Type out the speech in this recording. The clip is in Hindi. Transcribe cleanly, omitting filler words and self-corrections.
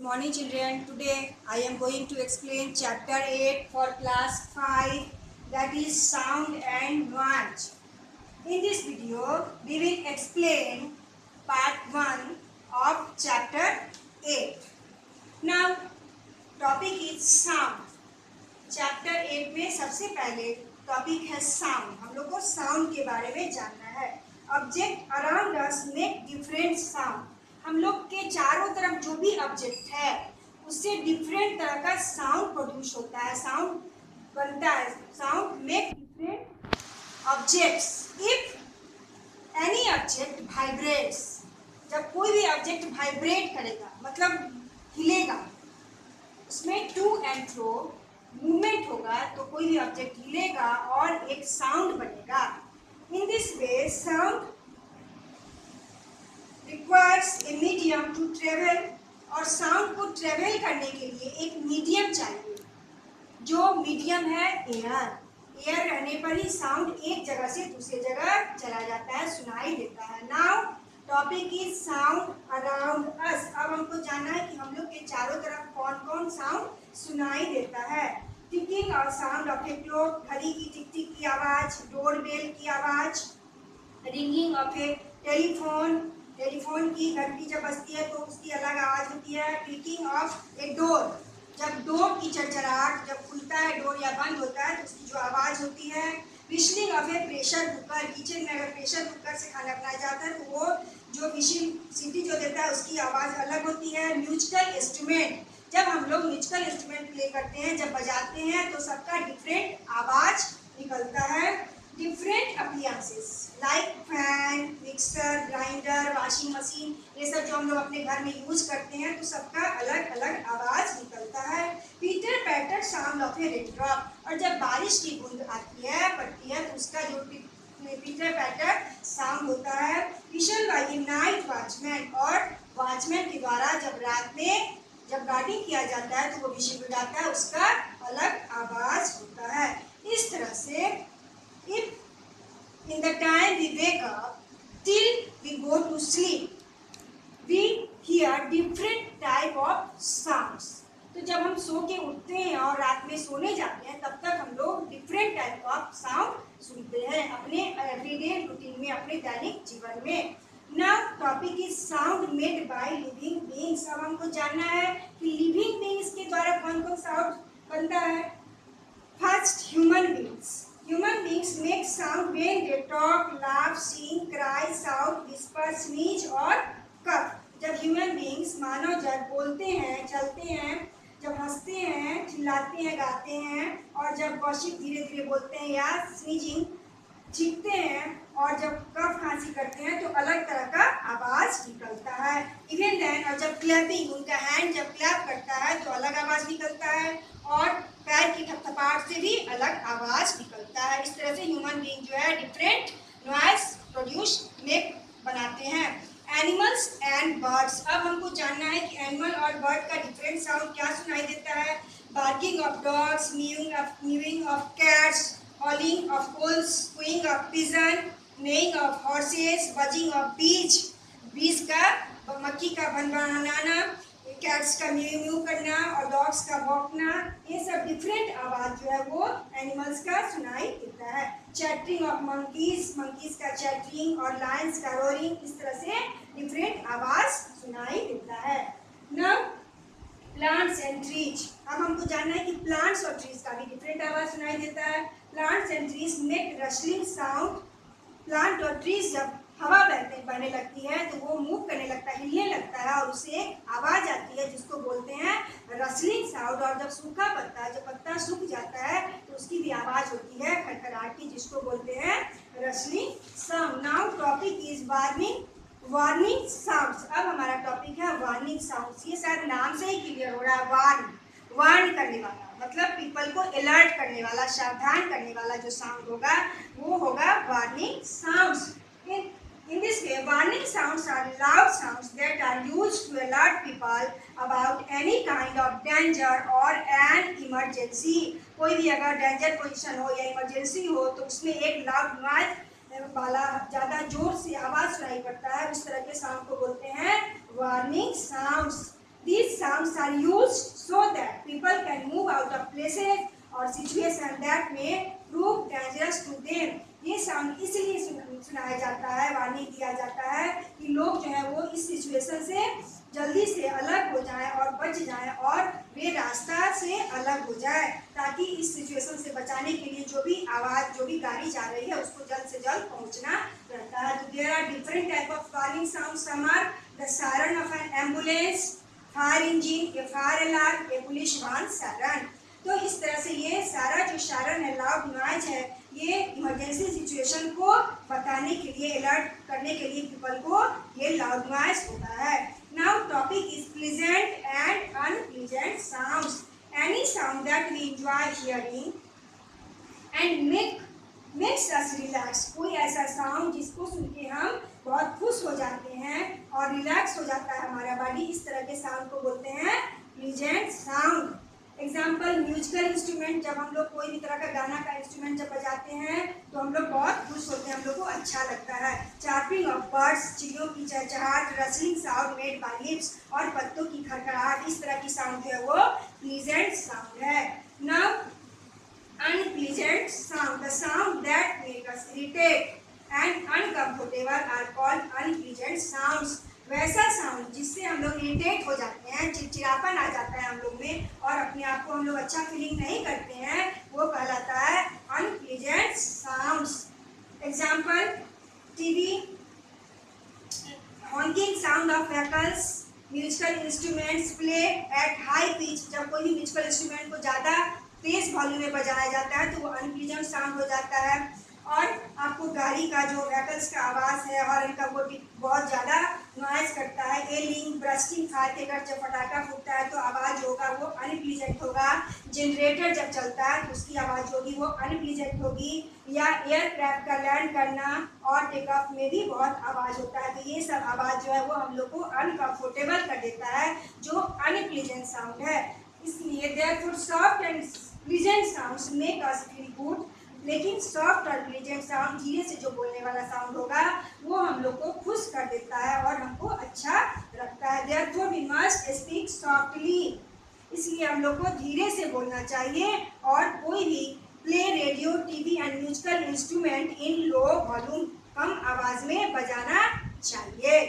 morning children. Today I am going to explain chapter 8 for class 5, that is sound and noise. In this video we will explain part 1 of chapter 8. Now topic is sound. Chapter 8 में सबसे पहले टॉपिक है साउंड. हम लोग को साउंड के बारे में जानना है. Object around us make different sound. हम लोग के चारों तरफ जो भी ऑब्जेक्ट है उससे डिफरेंट तरह का साउंड प्रोड्यूस होता है, साउंड बनता है. Sound make different objects. If any object vibrates, जब कोई भी ऑब्जेक्ट वाइब्रेट करेगा मतलब हिलेगा, उसमें टू एंड फ्रो मूवमेंट होगा तो कोई भी ऑब्जेक्ट हिलेगा और एक साउंड बनेगा. In this way sound requires a medium to travel. और साउंड को ट्रेवल करने के लिए एक मीडियम चाहिए. जो मीडियम है एयर. एयर रहने पर ही साउंड एक जगह से दूसरी जगह चला जाता है, सुनाई देता है. Now topic is sound around us. अब हमको जानना है कि हम लोग के चारों तरफ कौन कौन साउंड सुनाई देता है. टिकिंग और साउंड ऑफ ए क्लॉक, घड़ी की टिक टिक की आवाज, डोर बेल की आवाज, ringing of A telephone, telephone की घंटी जब बजती है तो उसकी अलग आवाज होती है. क्लिकिंग ऑफ ए डोर, जब डोर की चरचराहट, जब खुलता है डोर या बंद होता है तो उसकी जो आवाज होती है. Whistling of a pressure cooker, kitchen में अगर प्रेशर कुकर से खाना बनाया जाता है तो वो जो विशिल सीटी जो देता है उसकी आवाज़ अलग होती है. म्यूजिकल इंस्ट्रूमेंट, जब हम लोग म्यूजिकल इंस्ट्रूमेंट प्ले करते हैं, जब बजाते हैं तो सबका डिफरेंट आवाज़ निकलता है. Different appliances like fan, mixer, grinder, washing machine, ये सब जो हम लोग अपने घर में यूज करते हैं तो सबका अलग अलग आवाज़ निकलता है. Pitter patter sound of A raindrop, और जब बारिश की बूंद आती है पड़ती है तो उसका जो पीटर पैटर साउंड होता है. विशल बाय ए नाइट वॉचमैन, और वॉचमैन के द्वारा जब रात में जब गार्डिंग किया जाता है तो वो विशल बजाता है, उसका अलग आवाज होता है. इस तरह से if in the time we wake up till we go to sleep we hear different type of sounds. तो जब हम सो के उठते हैं और रात में सोने जाते हैं तब तक हम लोग डिफरेंट टाइप ऑफ साउंड सुनते हैं अपने एवरीडे रूटीन में, अपने दैनिक जीवन में. Now topic is sound made by living beings. अब हमको जानना है कि लिविंग बीइंग्स के द्वारा कौन कौन साउंड बनता है. First human beings. Human beings make sound when they talk, laugh, sing, cry, shout, whisper, sneeze और cough. जब human beings मानव जब बोलते हैं, चलते हैं, जब हंसते हैं, चिल्लाते हैं, गाते हैं, और जब वर्षिप धीरे धीरे बोलते हैं या स्नीजिंग छींकते हैं, और जब कफ खांसी करते हैं तो अलग तरह का आवाज निकलता है. इवन देन, और जब क्लैपिंग, उनका हैंड जब क्लैप करता है तो अलग आवाज निकलता है, और पैर की थपथपाहट से भी अलग आवाज निकलता है. इस तरह से ह्यूमन बीइंग जो है डिफरेंट नॉइस प्रोड्यूस मेक बनाते हैं. Animals and birds. अब हमको जानना है कि एनिमल और बर्ड का डिफरेंट साउंड क्या सुनाई देता है. Barking of dogs, mewing of cats, howling of owls, cooing of pigeon, neighing of horses, buzzing of bees, bees का मक्खी का भन बनाना, कैट्स का म्यू म्यू करना और डॉग्स का भौंकना. ये सब डिफरेंट आवाज जो है वो एनिमल्स का सुनाई देता है. चैटरिंग ऑफ मंकीज, मंकीज का चैटरिंग और लायंस का रोरिंग, इस तरह से डिफरेंट आवाज सुनाई देता है. Now plants and trees. अब हमको जानना है कि प्लांट्स और ट्रीज का भी डिफरेंट आवाज सुनाई देता है. Plants and trees make rustling sound. Plant और ट्रीज जब हवा बहने लगती है तो वो मूव करने लगता है, हिलने लगता है, और उससे आवाज आती है जिसको बोलते हैं रसलिंग साउंड. और जब सूखा पत्ता, जब पत्ता सूख जाता है तो उसकी भी आवाज होती है खड़खड़ाहट की, जिसको बोलते हैं rustling sound. Now topic is warning sounds. अब हमारा टॉपिक है वार्निंग साउंड्स. ये शायद नाम से ही क्लियर हो रहा है. वार्न करने वाला मतलब पीपल को अलर्ट करने वाला, सावधान करने वाला जो साउंड होगा वो होगा warning sounds. In this way, warning sounds are loud sounds that are used to alert people about any kind of danger or an emergency. कोई भी अगर डेंजर पोजीशन हो या इमरजेंसी हो तो उसमें एक लाउड नॉइज वाला ज़्यादा जोर से आवाज़ सुनाई पड़ता है. उस तरह के साउंड को बोलते हैं warning sounds. These sounds sounds are used so that people can move out of places or situation that may prove dangerous to them. ये साउंड इसलिए सुनाया जाता है, वार्निंग दिया जाता है कि लोग जो है वो इस सिचुएशन से जल्दी से अलग हो जाएं और बच जाएं और वे रास्ता से अलग हो जाए, ताकि इस सिचुएशन से बचाने के लिए जो भी आवाज़, जो भी गाड़ी जा रही है उसको जल्द से जल्द पहुंचना रहता है। तो there are different type of calling sound. Some are the siren of an ambulance, fire engine, a fire alarm, a police वाहन सायरन। तो इस तरह से ये सारा जो सायरन है, लाउड नॉइज है, ये इमरजेंसी सिचुएशन को बताने के लिए, अलर्ट करने के लिए पीपल को ये लाउड नॉइज होता है। Now topic is pleasant and unpleasant sounds. Any sound that we enjoy hearing and makes us relax. कोई ऐसा साउंड जिसको सुन के हम बहुत खुश हो जाते हैं और रिलैक्स हो जाता है हमारा बॉडी, इस तरह के साउंड को बोलते हैं pleasant sound. Example, musical instrument, जब हम लोग कोई भी तरह का गाना का इंस्ट्रूमेंट जब बजाते हैं तो हम लोग बहुत खुश होते हैं, हम लोग को अच्छा लगता है। चार्पिंग ऑफ बर्ड्स, चिड़ियों की चहचहाट, rustling sound made by lips, और पत्तों की खड़खड़ाहट, इस तरह की साउंड जो है वो प्लीजेंट साउंड है। Now unpleasant sound, the sound that make us irritate and uncomfortable are called unpleasant sounds. वैसा साउंड जिससे हम लोग इरिटेट हो जाते हैं, चिड़चिड़ापन आ जाता है हम लोग में और अपने आप को हम लोग अच्छा फीलिंग नहीं करते हैं, वो कहलाता है unpleasant sounds. Example, TV, Hawking sound of vehicles, musical instruments play at high pitch. जब कोई भी म्यूजिकल इंस्ट्रूमेंट को ज़्यादा तेज वॉल्यूम में बजाया जाता है तो वो अनप्लीजेंट साउंड हो जाता है। और आपको गाड़ी का जो व्हीकल्स का आवाज़ है, हॉर्न का, वो भी बहुत ज़्यादा नॉइज करता है। एयरिंग, ब्रस्टिंग, फायर क्रैकर, जब पटाखा फूटता है तो आवाज़ होगा वो अनप्लीजेंट होगा। जनरेटर जब चलता है तो उसकी आवाज़ होगी वो अनप्लीजेंट होगी। या एयरक्राफ्ट का लैंड करना और टेक ऑफ में भी बहुत आवाज़ होता है। तो ये सब आवाज़ जो है वो हम लोग को अनकंफर्टेबल कर देता है, जो अनप्लीजेंट साउंड है। इसलिए therefore soft and pleasant sounds make us feel good. लेकिन सॉफ्ट और प्लीजेंट साउंड, धीरे से जो बोलने वाला साउंड होगा वो हम लोग को खुश कर देता है और हमको अच्छा रखता है। Therefore we must speak softly, इसलिए हम लोग को धीरे से बोलना चाहिए और कोई भी play radio, TV and musical instrument in low volume, कम आवाज़ में बजाना चाहिए।